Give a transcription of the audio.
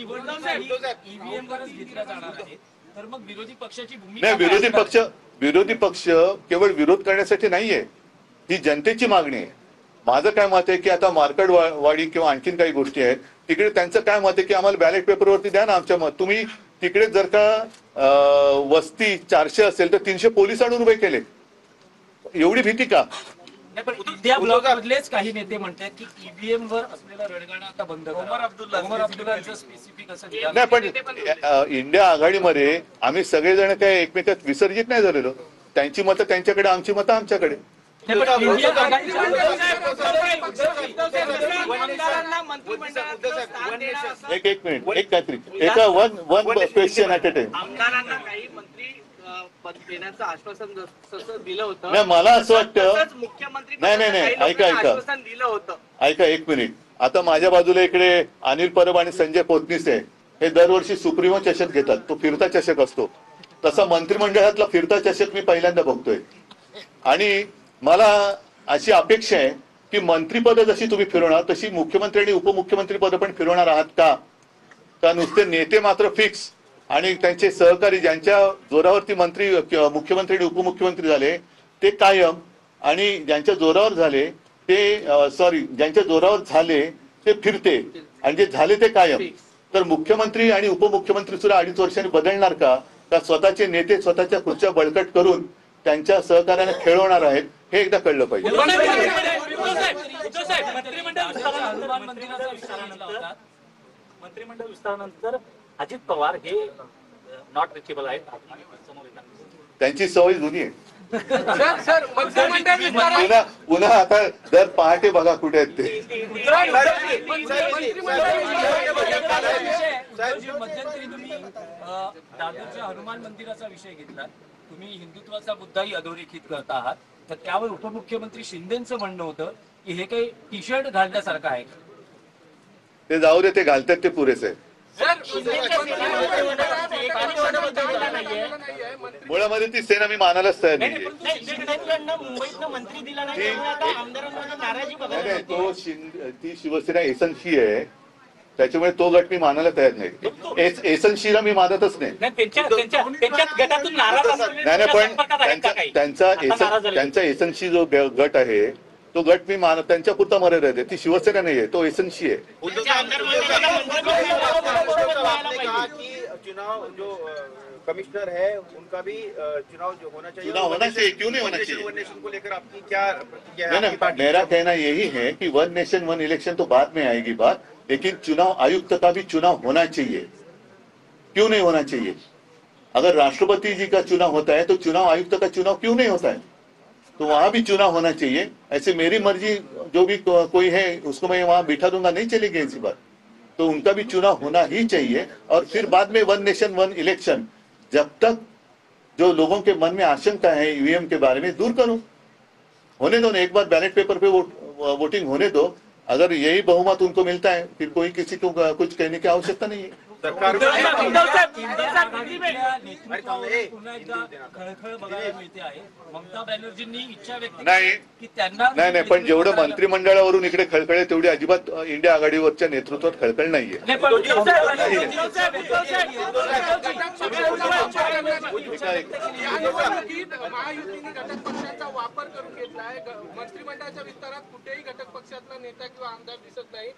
EVM वरच घेतला जाणार आहे, तर मग विरोधी पक्षाची भूमिका नाही, विरोधी पक्ष केवळ विरोध करण्यासाठी नाहीये, ही जनतेची मागणी आहे. माझं काय मत आहे की आता मार्केट वाढी किंवा आणखीन काही गोष्टी आहेत तिकडे त्यांचं काय मत आहे की आम्हाला बॅलेट पेपरवरती द्या ना आमच्या मत. तुम्ही तिकडे जर का वस्ती 400 असेल तर 300 पोलीस आणून उभे केले, एवढी भीती का? पण इंडिया ब्लॉक मधलेच काही नेते म्हणतात की ईव्हीएम वर असलेला रणगाडा आता बंद करा. ओमर अब्दुल्लाचं स्पेसिफिक असं नाही, पण इंडिया आघाडीमध्ये आम्ही सगळेजण काय एकमेकात विसर्जित नाही झालेलो. त्यांची मतं त्यांच्याकडे, आमची मतं आमच्याकडे. एक मिनिट, एक काहीतरी एका one question at a time. आमदारांना काही मंत्री देण्याचं आश्वासन दिलं होतं. नाही, मला असं वाटतं मुख्यमंत्री नाही ऐका आश्वासन दिलं होतं. ऐका एक मिनिट. आता माझ्या बाजूला इकडे अनिल परब आणि संजय पोतनीस आहे. हे दरवर्षी सुप्रीमो चषक घेतात, तो फिरता चषक असतो. तसा मंत्रिमंडळातला फिरता चषक मी पहिल्यांदा बघतोय. आणि मला अशी अपेक्षा आहे की मंत्रीपद जशी तुम्ही फिरवणार तशी मुख्यमंत्री आणि उपमुख्यमंत्री पद पण फिरवणार आहात का नुसते नेते मात्र फिक्स आणि त्यांचे सहकारी ज्यांच्या जोरावरती मंत्री मुख्यमंत्री आणि उपमुख्यमंत्री झाले ते कायम, आणि ज्यांच्या जोरावर झाले ते ज्यांच्या जोरावर झाले ते फिरते, आणि जे झाले ते कायम. तर मुख्यमंत्री आणि उपमुख्यमंत्री सुद्धा 2.5 वर्षांनी बदलणार का स्वतःचे नेते स्वतःच्या खुर्च्या बळकट करून त्यांच्या सहकार्याने खेळवणार आहेत, हे एकदा कळलं पाहिजे. मंत्रिमंडळ विस्तारानंतर अजित पवार हे नॉट रिचेबल आहेत, त्यांची सवय जुनी आहे. पुन्हा आता दर पहाटे बघा कुठे आहेत ते. मध्यंतरी तुम्ही दादरच्या हनुमान मंदिराचा विषय घेतला, तुम्ही हिंदुत्वाचा मुद्दाही अधोरेखित करता आहात, तर त्यावर उपमुख्यमंत्री शिंदेचं म्हणणं होतं की हे काही टी शर्ट घालण्यासारखं आहे. ते जाऊ दे, ते घालतात ते पुरेसे आहे. मुळामध्ये ती सेना मी मानायलाच तयार नाही. ती शिवसेना एसनशी आहे, त्याच्यामुळे तो गट मी मानायला तयार नाही. एसनशीला मी मानतच नाही. नाही, पण त्यांचा एसनशी जो गट आहे तो गट मी त्यांच्या पुरता मर्यादित आहे. ती शिवसेना नाही आहे, तो एसनशी आहे. चुनाव जो कमिश्नर है उनका भी चुनाव जो होना चाहिए, चुनाव होना चाहिए, क्यों नहीं होना चाहिए? वन नेशन को लेकर आपकी क्या प्रतिक्रिया है? मेरा कहना यही है कि वन नेशन वन इलेक्शन तो बाद में आएगी बात, लेकिन चुनाव आयुक्त का भी चुनाव होना चाहिए. क्यों नहीं होना चाहिए? अगर राष्ट्रपति जी का चुनाव होता है तो चुनाव आयुक्त का चुनाव क्यों नहीं होता है? तो वहां भी चुनाव होना चाहिए. ऐसे मेरी मर्जी जो भी कोई है उसको मैं वहां बिठा दूंगा, नहीं चलेगी ऐसी बात. तो उनका भी चुनाव होना ही चाहिए, और फिर बाद में वन नेशन वन इलेक्शन. जब तक जो लोगों के मन में आशंका है ईवीएम के बारे में दूर करो, होने दो ना. एक बार बैलेट पेपर पे वोटिंग होने दो. अगर यही बहुमत उनको मिलता है फिर कोई किसी को कुछ कहने की आवश्यकता नहीं है. खळखळ बघायला मिळते आहे. ममता बॅनर्जींनी इच्छा व्यक्त केली की त्यांना नाही, पण जेवढं मंत्रिमंडळावरून इकडे खळखळ आहे तेवढी अजिबात इंडिया आघाडीवरच्या नेतृत्वात खळखळ नाहीये. महायुतीने घटक पक्षांचा वापर करून घेतला आहे. मंत्रिमंडळाच्या विस्तारात कुठेही घटक पक्षातला नेता किंवा आमदार दिसत नाही.